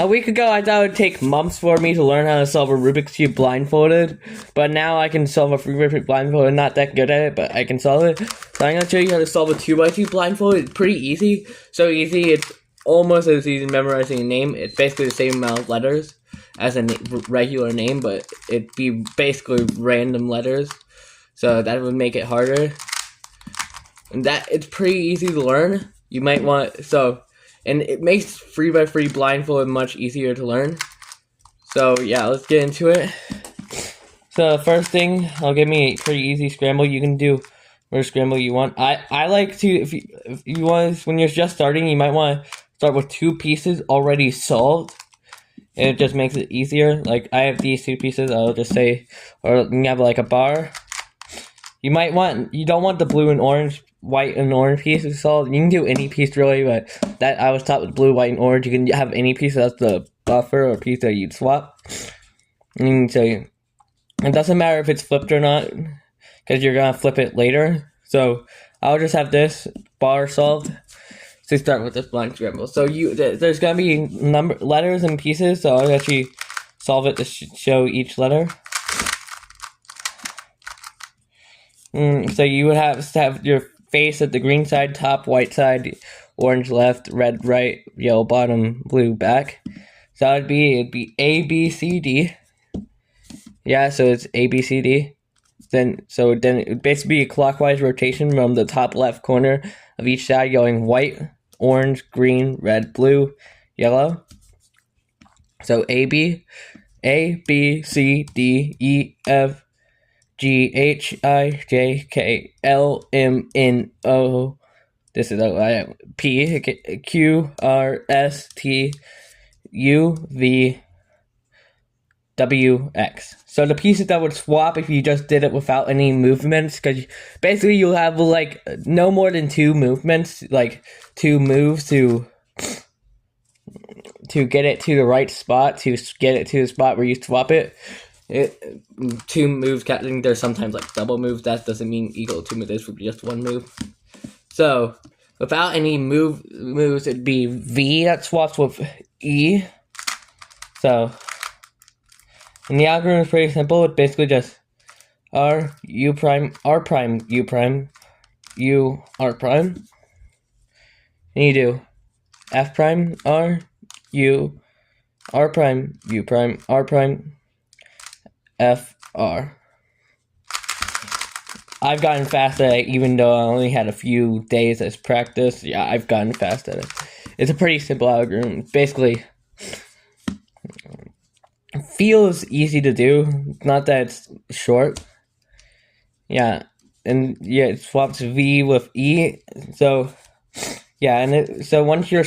A week ago, I thought it would take months for me to learn how to solve a Rubik's Cube blindfolded, but now I can solve a Rubik's Cube blindfolded. Not that good at it, but I can solve it. So I'm going to show you how to solve a 2x2 blindfolded. It's pretty easy. So easy, it's almost as easy as memorizing a name. It's basically the same amount of letters as a regular name, but it'd be basically random letters. So that would make it harder. And it's pretty easy to learn. You might want, and it makes 3x3 blindfolded much easier to learn. So yeah, let's get into it. So first thing, I'll give me a pretty easy scramble. You can do whatever scramble you want. I like to, if you want, when you're just starting, you might want to start with 2 pieces already solved. It just makes it easier. Like I have these 2 pieces, I'll just say, or you have like a bar. You don't want the blue and orange, white and orange pieces solved. You can do any piece really, but that I was taught with blue, white, and orange. You can have any piece that's the buffer or piece that you'd swap. And so it doesn't matter if it's flipped or not, because you're gonna flip it later. So I'll just have this bar solved to start with this blind scramble. So there's gonna be letters and pieces. So I'll actually solve it to show each letter. So you would have to have your face at the green side, top, white side, orange left, red right, yellow bottom, blue back. So it'd be A, B, C, D. Yeah, so it's A, B, C, D. Then it would basically be a clockwise rotation from the top left corner of each side, going white, orange, green, red, blue, yellow. So A, B, C, D, E, F, G, H, I, J, K, L, M, N, O. This is P, Q, R, S, T, U, V, W, X. So the pieces that would swap if you just did it without any movements, because basically you'll have like no more than 2 movements, like 2 moves to get it to the right spot, to get it to the spot where you swap it. 2 moves, there's sometimes like double moves. That doesn't mean equal 2 moves, this would be just 1 move. So without any moves, it'd be V that swaps with E. So, and the algorithm is pretty simple. It's basically just R, U prime, R prime, U prime, U, R prime. And you do F prime, R, U, R prime, U prime, R prime, F, R. I've gotten fast at it, even though I only had a few days as practice. Yeah, I've gotten fast at it. It's a pretty simple algorithm. Basically, feels easy to do. Not that it's short. Yeah, and yeah, it swaps V with E. So yeah, and so once you're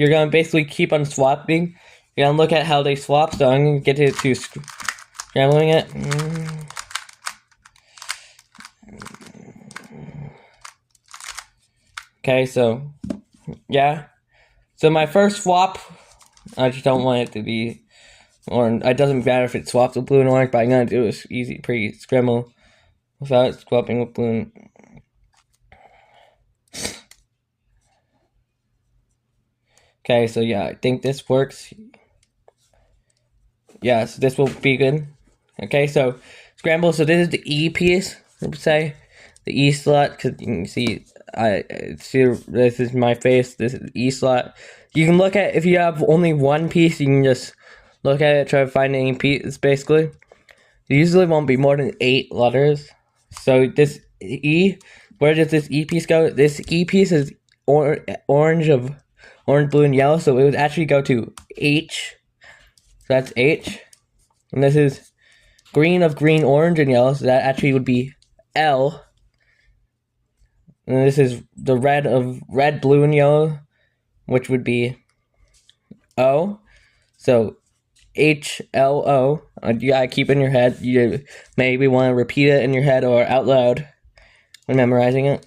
gonna basically keep on swapping. You're gonna look at how they swap. So I'm gonna get to scrambling it. Okay, so yeah. So my first swap, I just don't want it to be orange. It doesn't matter if it swaps with blue and orange, but I'm gonna do this easy, pretty scramble without swapping with blue and... Okay, so yeah, I think this works. Yeah, so this will be good. Okay, so scramble. So this is the E piece, let's say. The E slot, because you can see, this is my face, this is the E slot. You can look at, if you have only one piece, you can just look at it, try to find any piece, basically. It usually won't be more than 8 letters. So this E, where does this E piece go? This E piece is orange, blue, and yellow, so it would actually go to H. So that's H. And this is green, orange, and yellow, so that actually would be L. And this is the red of red, blue, and yellow, which would be O. So H, L, O. You gotta keep in your head. You maybe want to repeat it in your head or out loud when memorizing it.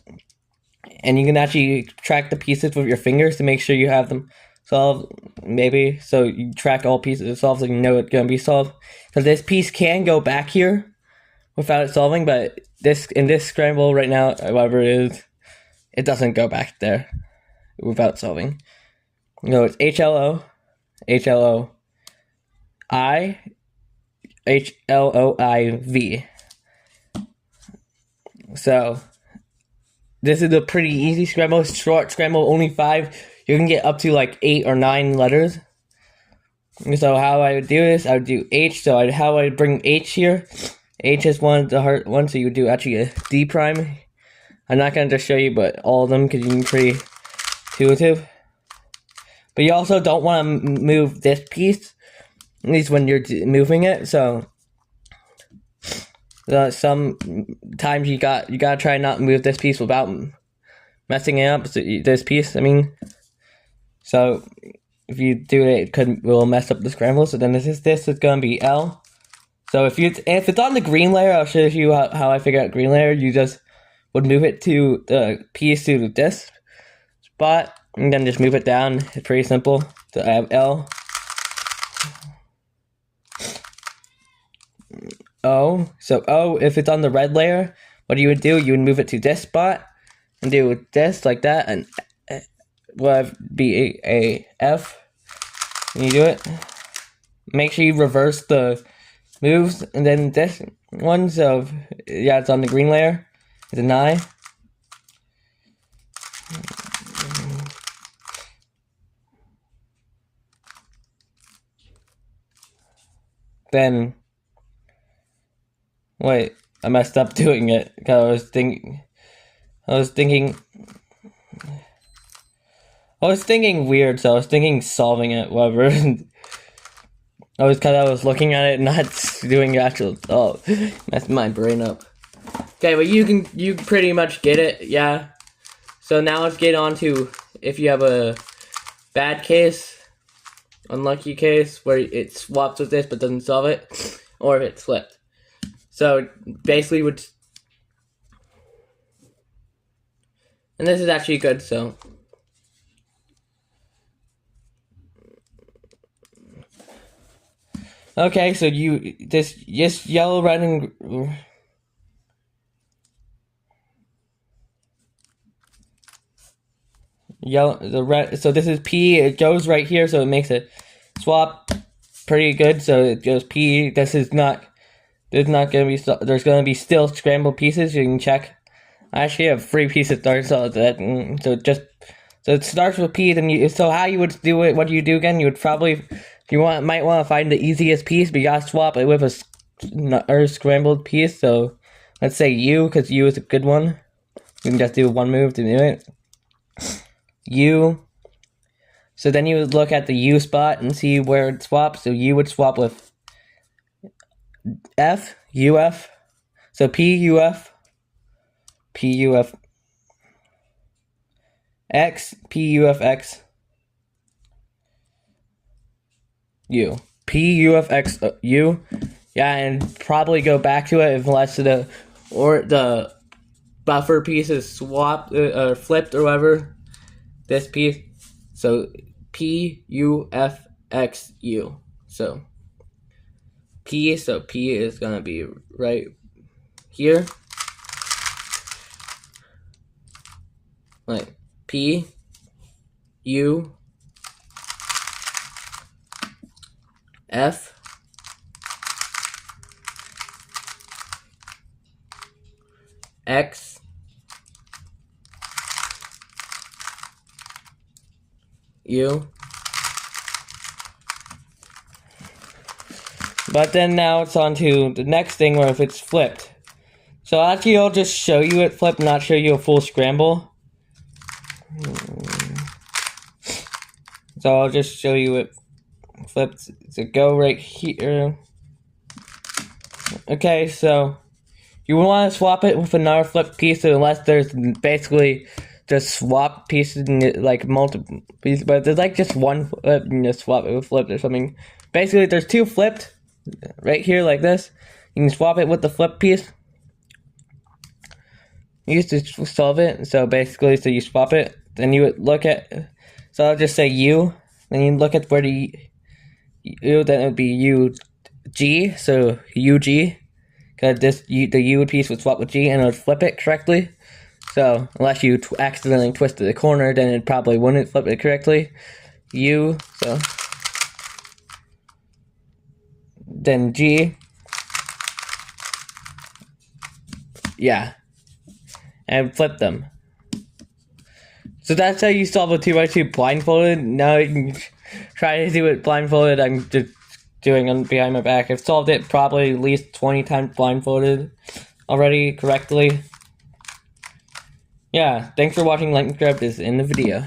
And you can actually track the pieces with your fingers to make sure you have them solved, maybe. So you track all pieces solved so you know it's going to be solved. Because this piece can go back here without it solving, but in this scramble right now, however it is, it doesn't go back there without solving. No, it's HLO, HLOIV. So this is a pretty easy scramble, short scramble, only 5. You can get up to like 8 or 9 letters. So how I would do this, I would do H. So how I would bring H here. H is one of the hard ones, so you would do actually a D prime. I'm not going to just show you, but all of them, because you can be pretty intuitive. But you also don't want to move this piece, at least when you're moving it. So sometimes you gotta try not to move this piece without messing it up. So this piece, I mean. So if you do it, it will mess up the scramble. So then this is gonna be L. So if it's on the green layer, I'll show you how I figure out green layer. You just would move it to the piece to this spot, and then just move it down. It's pretty simple. So I have L, O. So O, if it's on the red layer, what you would do, you would move it to this spot, and do this like that, and would be a F. And you do it. Make sure you reverse the moves, and then this one. So yeah, it's on the green layer. It's an I. Then wait, I messed up doing it because I was thinking weird, so I was thinking solving it, whatever. I was looking at it, not doing actual. Oh, messed my brain up. Okay, but you pretty much get it, yeah. So now let's get on to if you have a bad case, unlucky case where it swaps with this but doesn't solve it, or if it's flipped. So basically, and this is actually good. So. Okay, so this yellow, red, and the red. So this is P. It goes right here, so it makes it swap pretty good. So it goes P. This is not. There's not gonna be. There's gonna be still scrambled pieces. You can check. I actually have 3 pieces started, so it starts with P. Then so how you would do it? What do you do again? You would probably. Might want to find the easiest piece, but you gotta swap it with a scrambled piece. So let's say U, because U is a good one. You can just do one move to do it. U. So then you would look at the U spot and see where it swaps. So U would swap with F, UF. So P, UF, X, P, UF, X. U. P, U, F, X, U. Yeah, and probably go back to it unless the buffer piece is swapped or flipped or whatever. This piece. So P, U, F, X, U. So P is gonna be right here. Like P, U, F, X, U. But then now it's on to the next thing where if it's flipped. So actually I'll just show you it flipped, not show you a full scramble. So I'll just show you it flipped. So go right here. Okay, so you want to swap it with another flipped piece unless there's basically just swap pieces like multiple pieces, but there's like just one flip and just swap it with flipped or something. Basically there's 2 flipped right here like this. You can swap it with the flip piece. You used to solve it. So basically, so you swap it, then you would look at. So I'll just say U. Then you look at where the U. Then it would be U G. So U G. Because the U piece would swap with G and it would flip it correctly. So unless you accidentally twisted the corner, then it probably wouldn't flip it correctly. U. So then G. Yeah. And flip them. So that's how you solve a 2x2 blindfolded. Now you can try to do it blindfolded. I'm just doing it behind my back. I've solved it probably at least 20 times blindfolded already correctly. Yeah, thanks for watching. Like and subscribe. This is in the video.